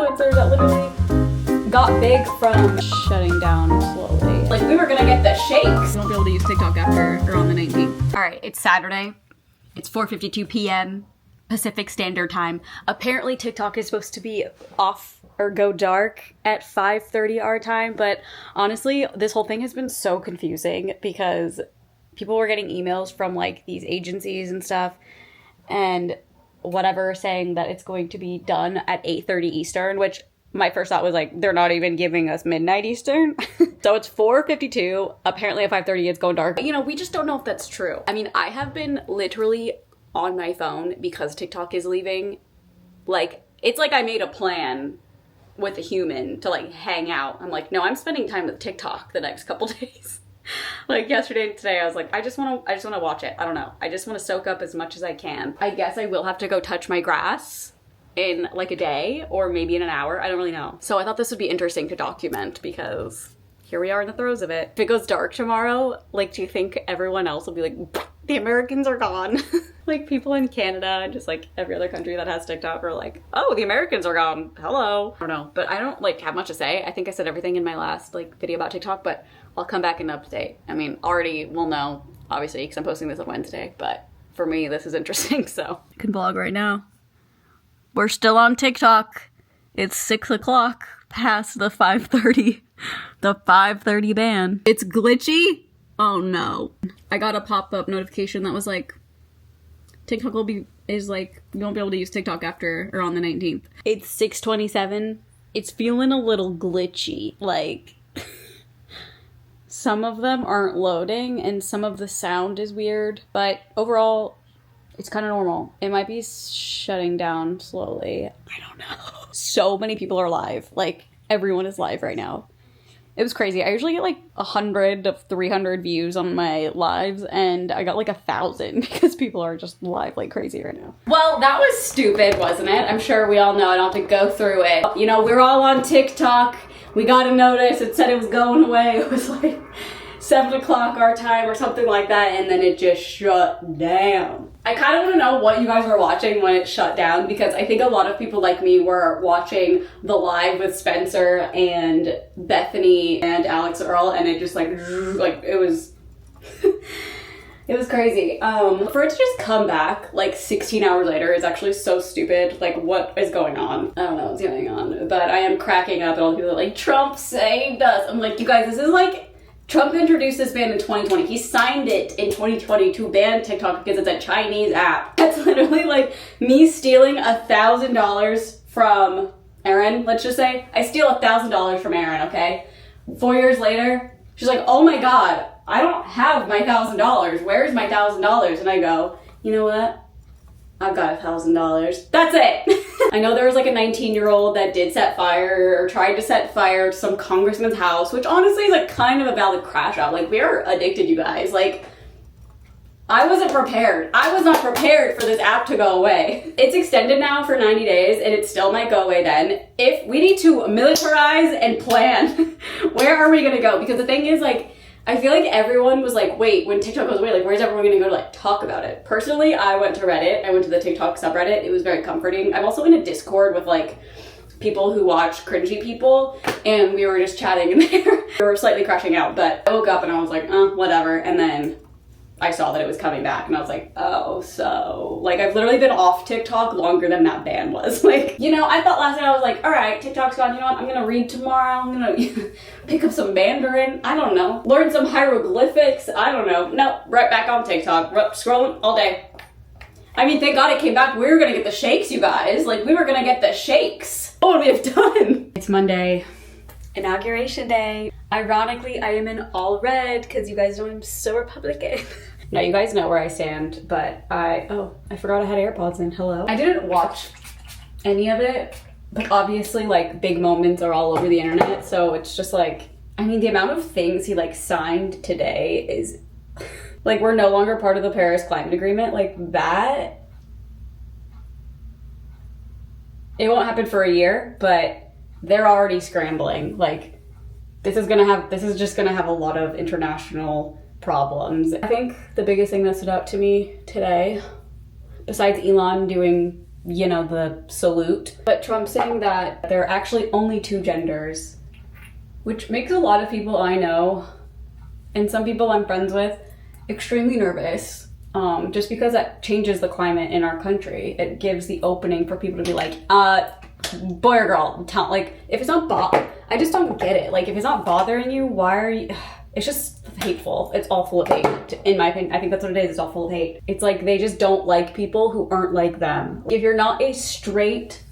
influencers that literally got big from shutting down slowly. Like, we were gonna get the shakes. Won't be able to use TikTok after or on the 19th. All right, it's Saturday. It's 4:52 p.m. Pacific Standard Time. Apparently TikTok is supposed to be off or go dark at 5:30 our time, but honestly, this whole thing has been so confusing because people were getting emails from like these agencies and stuff and whatever saying that it's going to be done at 8:30 Eastern, which my first thought was like, they're not even giving us midnight Eastern. So it's 4:52. Apparently at 5:30 it's going dark. But, you know, we just don't know if that's true. I mean, I have been literally on my phone because TikTok is leaving. Like, it's like I made a plan with a human to like hang out. I'm like, no, I'm spending time with TikTok the next couple days. Like yesterday and today, I was like, I just want to watch it. I don't know. I just want to soak up as much as I can. I guess I will have to go touch my grass in like a day or maybe in an hour. I don't really know. So I thought this would be interesting to document because here we are in the throes of it. If it goes dark tomorrow, like, do you think everyone else will be like, the Americans are gone? Like people in Canada and just like every other country that has TikTok are like, oh, the Americans are gone. Hello. I don't know, but I don't like have much to say. I think I said everything in my last like video about TikTok, but I'll come back and update. I mean, already we'll know, obviously, because I'm posting this on Wednesday, but for me, this is interesting, so. I can vlog right now. We're still on TikTok. It's 6 o'clock past the 5:30. The 5:30 ban. It's glitchy? Oh no. I got a pop-up notification that was like, TikTok you won't be able to use TikTok after or on the 19th. It's 6:27. It's feeling a little glitchy. Like, some of them aren't loading and some of the sound is weird, but overall, it's kind of normal. It might be shutting down slowly. I don't know. So many people are live. Like, everyone is live right now. It was crazy. I usually get like 100 to 300 views on my lives, and I got like 1,000 because people are just live like crazy right now. Well, that was stupid, wasn't it? I'm sure we all know. I don't have to go through it. You know, we're all on TikTok. We got a notice. It said it was going away. It was like 7 o'clock our time or something like that, and then it just shut down. I kind of want to know what you guys were watching when it shut down, because I think a lot of people like me were watching the live with Spencer and Bethany and Alex Earl, and it just like it was it was crazy. For it to just come back like 16 hours later is actually so stupid. Like, what is going on? I don't know what's going on, but I am cracking up at all the people that like, Trump saved us. I'm like, you guys, this is like, Trump introduced this ban in 2020. He signed it in 2020 to ban TikTok because it's a Chinese app. That's literally like me stealing $1,000 from Erin, let's just say. I steal $1,000 from Erin, okay? 4 years later, she's like, oh my God, I don't have my $1,000. Where's my $1,000? And I go, you know what? I've got $1,000. That's it. I know there was like a 19-year-old that did set fire or tried to set fire to some congressman's house, which honestly is like kind of a valid crash out. Like, we're addicted, you guys. Like, I wasn't prepared. I was not prepared for this app to go away. It's extended now for 90 days and it still might go away then. If we need to militarize and plan, where are we gonna go? Because the thing is, like, I feel like everyone was like, wait, when TikTok goes away, like, where's everyone gonna go to like talk about it? Personally, I went to Reddit. I went to the TikTok subreddit. It was very comforting. I'm also in a Discord with like people who watch cringy people, and we were just chatting in there. We were slightly crashing out, but I woke up and I was like, whatever. And then I saw that it was coming back and I was like, oh, so like I've literally been off TikTok longer than that ban was. Like, you know, I thought last night I was like, all right, TikTok's gone, you know what, I'm gonna read tomorrow, I'm gonna pick up some Mandarin, I don't know, learn some hieroglyphics, I don't know. No, right back on TikTok, scrolling all day. I mean, thank God it came back. We were gonna get the shakes, you guys. Like, we were gonna get the shakes. What would we have done? It's Monday, Inauguration Day. Ironically, I am in all red because you guys know I'm so Republican. Now, you guys know where I stand, but I forgot I had AirPods in. Hello. I didn't watch any of it, but obviously, like, big moments are all over the internet, so it's just like, I mean, the amount of things he, like, signed today is, like, we're no longer part of the Paris Climate Agreement. Like, that, it won't happen for a year, but they're already scrambling. Like, this is just gonna have a lot of international problems. I think the biggest thing that stood out to me today, besides Elon doing you know, the salute. But Trump saying that there are actually only two genders, which makes a lot of people I know and some people I'm friends with extremely nervous. Just because that changes the climate in our country. It gives the opening for people to be like, boy or girl, like, if it's not I just don't get it. Like, if it's not bothering you, why are you... It's just hateful. It's all full of hate, in my opinion. I think that's what it is. It's all full of hate. It's like they just don't like people who aren't like them. If you're not a straight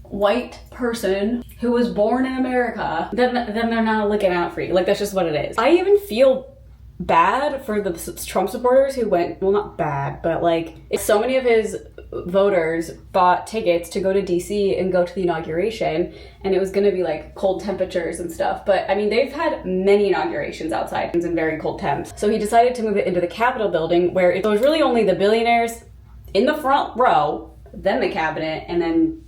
white person who was born in America, then they're not looking out for you. Like, that's just what it is. I even feel bad for the Trump supporters who went, well, not bad, but like, so many of his voters bought tickets to go to DC and go to the inauguration, and it was going to be like cold temperatures and stuff. But I mean, they've had many inaugurations outside in very cold temps. So he decided to move it into the Capitol building, where it was really only the billionaires in the front row, then the cabinet, and then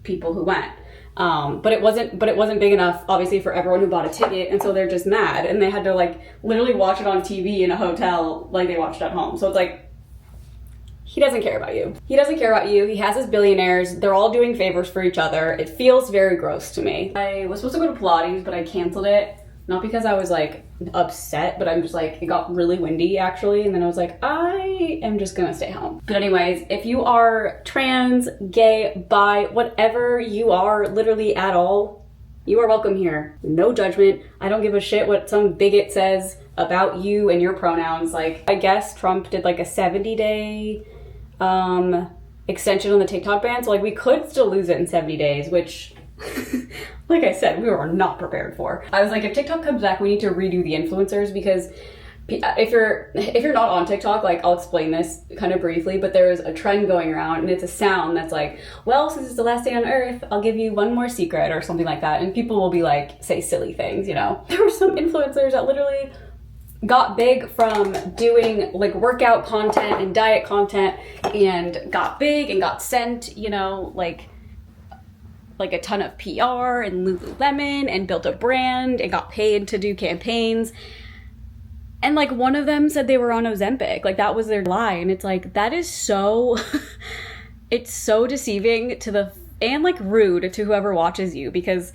people who went. But it wasn't big enough, obviously, for everyone who bought a ticket, and so they're just mad, and they had to like literally watch it on TV in a hotel like they watched at home. So it's like, he doesn't care about you. He doesn't care about you. He has his billionaires. They're all doing favors for each other. It feels very gross to me. I was supposed to go to Pilates, but I canceled it. Not because I was like upset, but I'm just like, it got really windy actually. And then I was like, I am just gonna stay home. But anyways, if you are trans, gay, bi, whatever you are, literally at all, you are welcome here. No judgment. I don't give a shit what some bigot says about you and your pronouns. Like, I guess Trump did like a 70-day extension on the TikTok ban. So like, we could still lose it in 70 days, which like I said, we were not prepared for. I was like, if TikTok comes back, we need to redo the influencers, because if you're not on TikTok, like, I'll explain this kind of briefly, but there is a trend going around, and it's a sound that's like, well, since it's the last day on earth, I'll give you one more secret or something like that. And people will be like, say silly things, you know. There were some influencers that literally got big from doing like workout content and diet content, and got big and got sent, you know, like a ton of PR and Lululemon, and built a brand and got paid to do campaigns. And like, one of them said they were on Ozempic. Like, that was their lie. And it's like, that is so, it's so deceiving and like rude to whoever watches you, because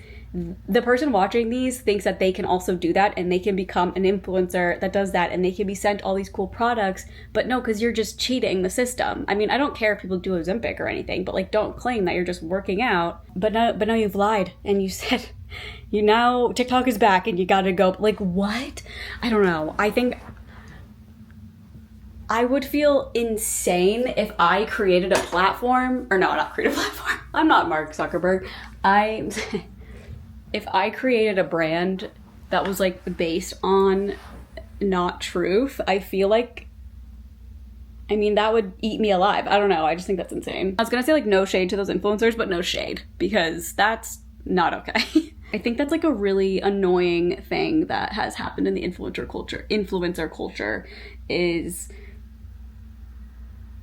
the person watching these thinks that they can also do that, and they can become an influencer that does that, and they can be sent all these cool products. But no, because you're just cheating the system. I mean, I don't care if people do Ozempic or anything, but like, don't claim that you're just working out. But no, you've lied, and you said now TikTok is back and you gotta go. Like, what? I don't know. I think I would feel insane if I created a platform, or no, not create a platform. I'm not Mark Zuckerberg. If I created a brand that was like based on not truth, I feel like, I mean, that would eat me alive. I don't know. I just think that's insane. I was gonna say like, no shade to those influencers, but no shade, because that's not okay. I think that's like a really annoying thing that has happened in the influencer culture is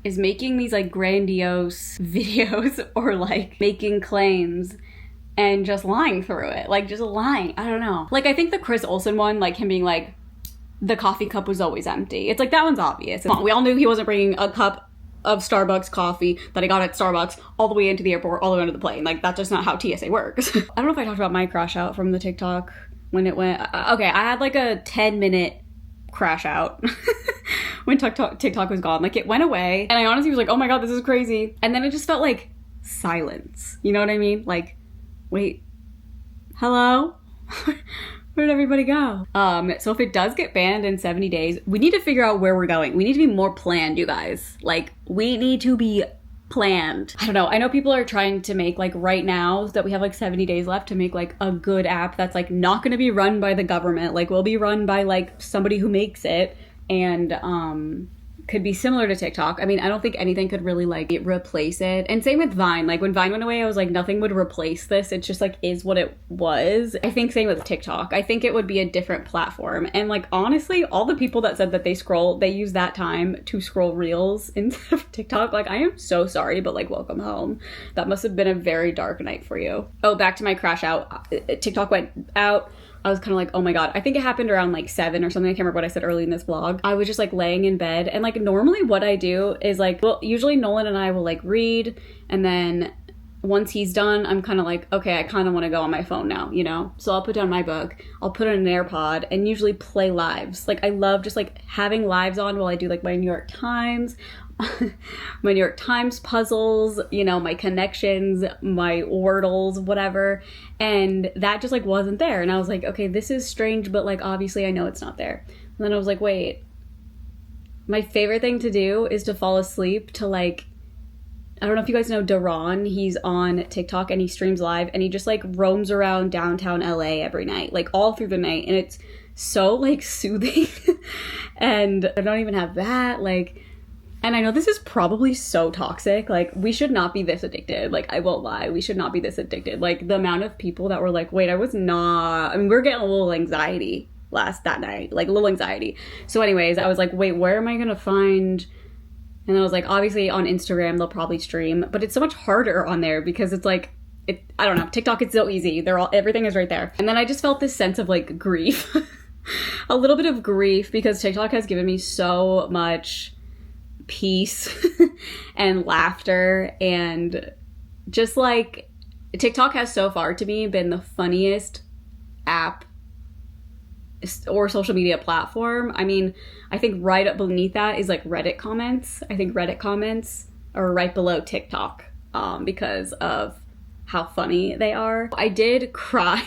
making these like grandiose videos, or like making claims and just lying through it. Like, just lying. I don't know. Like, I think the Chris Olsen one, like him being like, the coffee cup was always empty. It's like, that one's obvious. We all knew he wasn't bringing a cup of Starbucks coffee that I got at Starbucks all the way into the airport, all the way onto the plane. Like, that's just not how TSA works. I don't know if I talked about my crash out from the TikTok when it went. Okay, I had like a 10-minute crash out when TikTok was gone. Like, it went away, and I honestly was like, oh my god, this is crazy. And then it just felt like silence. You know what I mean? Like, wait, hello? Where did everybody go? So if it does get banned in 70 days, we need to figure out where we're going. We need to be more planned, you guys. Like, we need to be planned. I don't know. I know people are trying to make, like, right now that we have like 70 days left, to make like a good app that's like not going to be run by the government. Like, will be run by like somebody who makes it, and could be similar to TikTok. I mean, I don't think anything could really like replace it. And same with Vine. Like, when Vine went away, I was like, nothing would replace this. It just like is what it was. I think same with TikTok. I think it would be a different platform. And like, honestly, all the people that said that they use that time to scroll reels instead of TikTok, like, I am so sorry, but like, welcome home. That must have been a very dark night for you. Oh, back to my crash out. TikTok went out I was kind of like, oh my God. I think it happened around like 7 or something. I can't remember what I said early in this vlog. I was just like laying in bed, and like normally what I do is like, well, usually Nolan and I will like read, and then once he's done, I'm kind of like, okay, I kind of want to go on my phone now, you know? So I'll put down my book, I'll put in an AirPod, and usually play lives. Like I love just like having lives on while I do like my New York Times, my New York Times puzzles, you know, my connections, my wordles, whatever. And that just like wasn't there. And I was like, okay, this is strange, but like obviously I know it's not there. And then I was like, wait, my favorite thing to do is to fall asleep to like, I don't know if you guys know Daron. He's on TikTok and he streams live, and he just like roams around downtown LA every night, like all through the night. And it's so like soothing. And I don't even have that. Like, and I know this is probably so toxic. Like, we should not be this addicted. Like, I won't lie. We should not be this addicted. Like, the amount of people that were like, wait, I was not. I mean, we're getting a little anxiety that night. Like, a little anxiety. So anyways, I was like, wait, where am I going to find... And then I was like, obviously on Instagram, they'll probably stream. But it's so much harder on there because it's like... I don't know. TikTok, it's so easy. Everything is right there. And then I just felt this sense of, like, grief. A little bit of grief because TikTok has given me so much... peace and laughter, and just like TikTok has so far to me been the funniest app or social media platform. I mean, I think right up beneath that is like Reddit comments. I think Reddit comments are right below TikTok because of how funny they are. I did cry.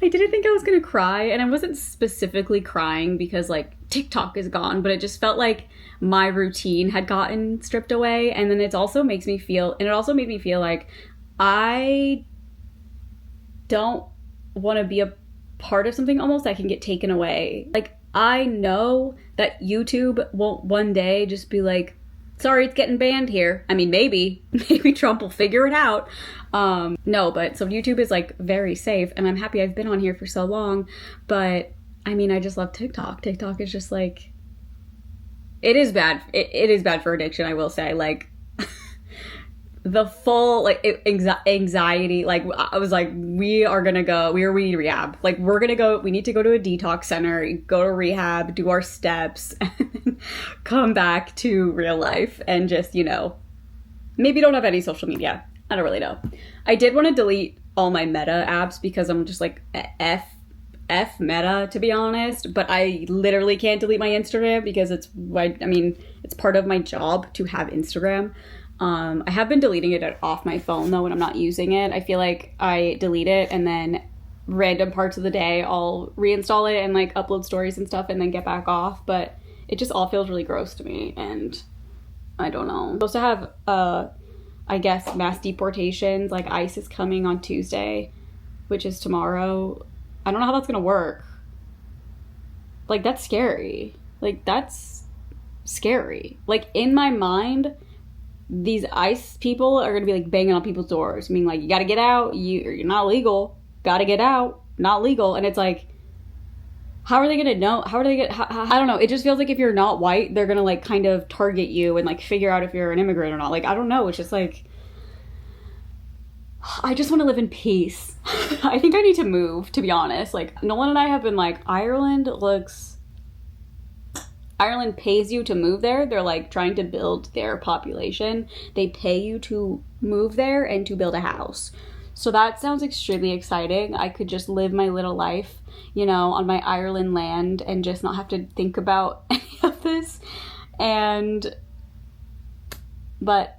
I didn't think I was gonna cry, and I wasn't specifically crying because like TikTok is gone, but it just felt like my routine had gotten stripped away. And then it also made me feel like I don't want to be a part of something almost that can get taken away. Like, I know that YouTube won't one day just be like, sorry, it's getting banned here. I mean, maybe Trump will figure it out. No, but so YouTube is like very safe, and I'm happy I've been on here for so long. But I mean, I just love TikTok. TikTok is just like, it is bad. It is bad for addiction, I will say. Like, the full like anxiety. Like, I was like, we need rehab. Like, we need to go to a detox center, go to rehab, do our steps, and come back to real life and just, you know, maybe don't have any social media. I don't really know. I did want to delete all my Meta apps because I'm just like F Meta, to be honest, but I literally can't delete my Instagram because it's part of my job to have Instagram. I have been deleting it off my phone though when I'm not using it. I feel like I delete it and then random parts of the day I'll reinstall it and like upload stories and stuff and then get back off, but it just all feels really gross to me, and I don't know. I'm supposed to have I guess mass deportations, like ICE is coming on Tuesday, which is tomorrow. I don't know how that's gonna work. Like, that's scary. Like, that's scary. Like, in my mind, these ICE people are gonna be like banging on people's doors, being like, you gotta get out, you're not legal, gotta get out, not legal. And it's like, how are they gonna know? I don't know. It just feels like if you're not white, they're gonna like kind of target you and like figure out if you're an immigrant or not. Like, I don't know. It's just like, I just want to live in peace. I think I need to move, to be honest. Like, Nolan and I have been like, Ireland pays you to move there. They're like trying to build their population. They pay you to move there and to build a house. So that sounds extremely exciting. I could just live my little life, you know, on my Ireland land and just not have to think about any of this. But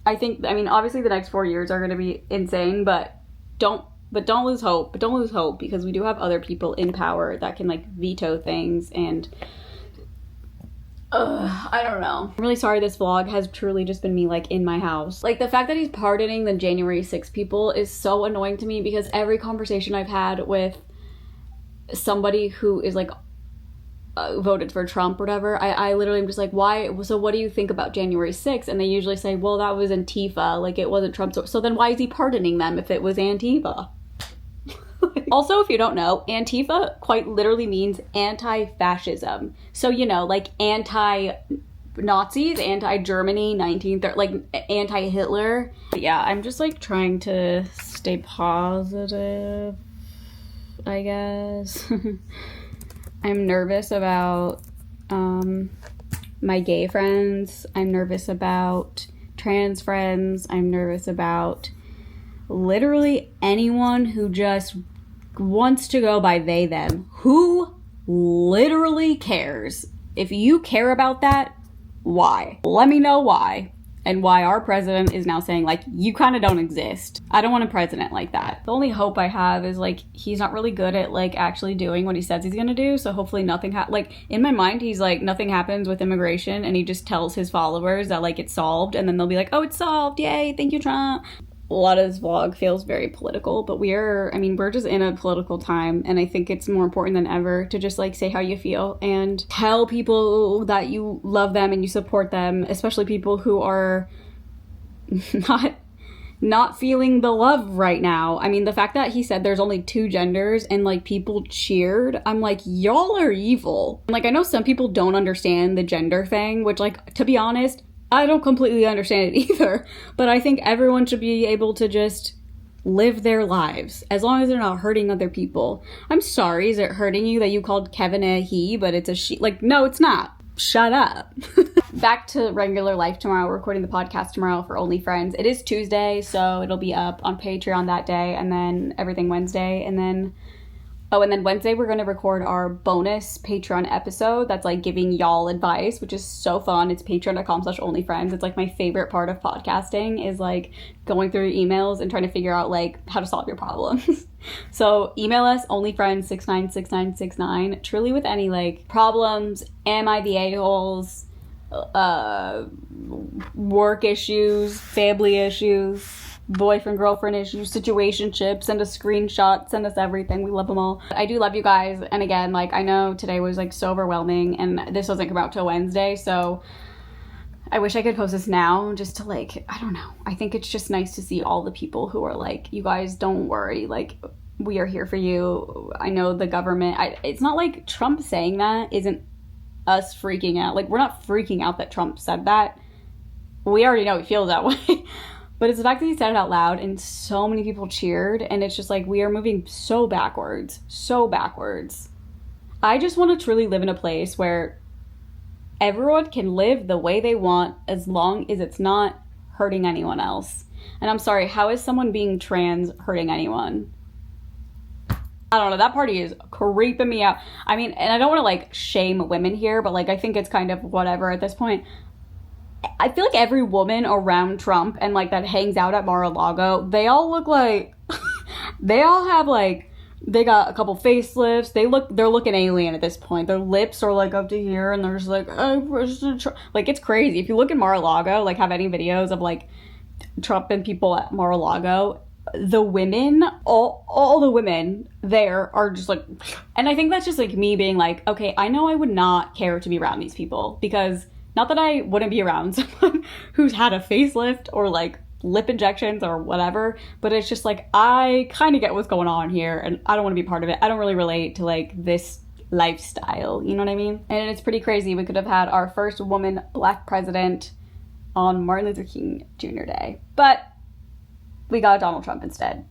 I think, I mean, obviously the next 4 years are going to be insane, but don't lose hope. But don't lose hope, because we do have other people in power that can like veto things, and I don't know. I'm really sorry this vlog has truly just been me like in my house. Like, the fact that he's pardoning the January 6th people is so annoying to me, because every conversation I've had with somebody who is like voted for Trump or whatever, I literally am just like, why? So what do you think about January 6th? And they usually say, well, that was Antifa, like it wasn't Trump. So then why is he pardoning them if it was Antifa? Also, if you don't know, Antifa quite literally means anti-fascism. So, you know, like anti-Nazis, anti-Germany, like anti-Hitler. But yeah, I'm just like trying to stay positive. I guess. I'm nervous about my gay friends. I'm nervous about trans friends. I'm nervous about literally anyone who just wants to go by they, them. Who literally cares? If you care about that, why? Let me know why. And why our president is now saying, like, you kind of don't exist. I don't want a president like that. The only hope I have is, like, he's not really good at, like, actually doing what he says he's gonna do. So hopefully nothing, like, in my mind, he's like, nothing happens with immigration. And he just tells his followers that, like, it's solved. And then they'll be like, oh, it's solved. Yay, thank you, Trump. A lot of this vlog feels very political, but we're just in a political time, and I think it's more important than ever to just, like, say how you feel and tell people that you love them and you support them, especially people who are not feeling the love right now. I mean, the fact that he said there's only 2 genders and, like, people cheered, I'm like, y'all are evil. Like, I know some people don't understand the gender thing, which, like, to be honest, I don't completely understand it either, but I think everyone should be able to just live their lives as long as they're not hurting other people. I'm sorry, is it hurting you that you called Kevin a he, but it's a she? Like, no, it's not. Shut up. Back to regular life tomorrow. We're recording the podcast tomorrow for Only Friends. It is Tuesday, so it'll be up on Patreon that day, and then everything Wednesday, and then Wednesday we're going to record our bonus Patreon episode that's, like, giving y'all advice, which is so fun. It's patreon.com/onlyfriends. It's, like, my favorite part of podcasting is, like, going through your emails and trying to figure out, like, how to solve your problems. So email us, onlyfriends696969, truly with any, like, problems, am I the a-holes, work issues, family issues, boyfriend, girlfriend issues, situationship, send us screenshots, send us everything. We love them all. I do love you guys. And again, like, I know today was, like, so overwhelming and this doesn't come out till Wednesday. So I wish I could post this now just to, like, I don't know. I think it's just nice to see all the people who are like, you guys don't worry. Like, we are here for you. I know the government, it's not like Trump saying that isn't us freaking out. Like, we're not freaking out that Trump said that. We already know he feels that way. But it's the fact that he said it out loud and so many people cheered, and it's just like, we are moving so backwards. I just want to truly live in a place where everyone can live the way they want as long as it's not hurting anyone else. And I'm sorry, how is someone being trans hurting anyone? I don't know, that party is creeping me out. I mean, and I don't want to, like, shame women here, but, like, I think it's kind of whatever at this point. I feel like every woman around Trump and, like, that hangs out at Mar-a-Lago, they all look like, they all have, like, they got a couple facelifts. They're looking alien at this point. Their lips are, like, up to here, and they're just like, like, it's crazy. If you look at Mar-a-Lago, like, have any videos of, like, Trump and people at Mar-a-Lago, the women, all the women there are just like, and I think that's just, like, me being like, okay, I know I would not care to be around these people, because not that I wouldn't be around someone who's had a facelift or, like, lip injections or whatever, but it's just like, I kind of get what's going on here and I don't want to be part of it. I don't really relate to, like, this lifestyle, you know what I mean? And it's pretty crazy. We could have had our first woman black president on Martin Luther King Jr. Day, but we got Donald Trump instead.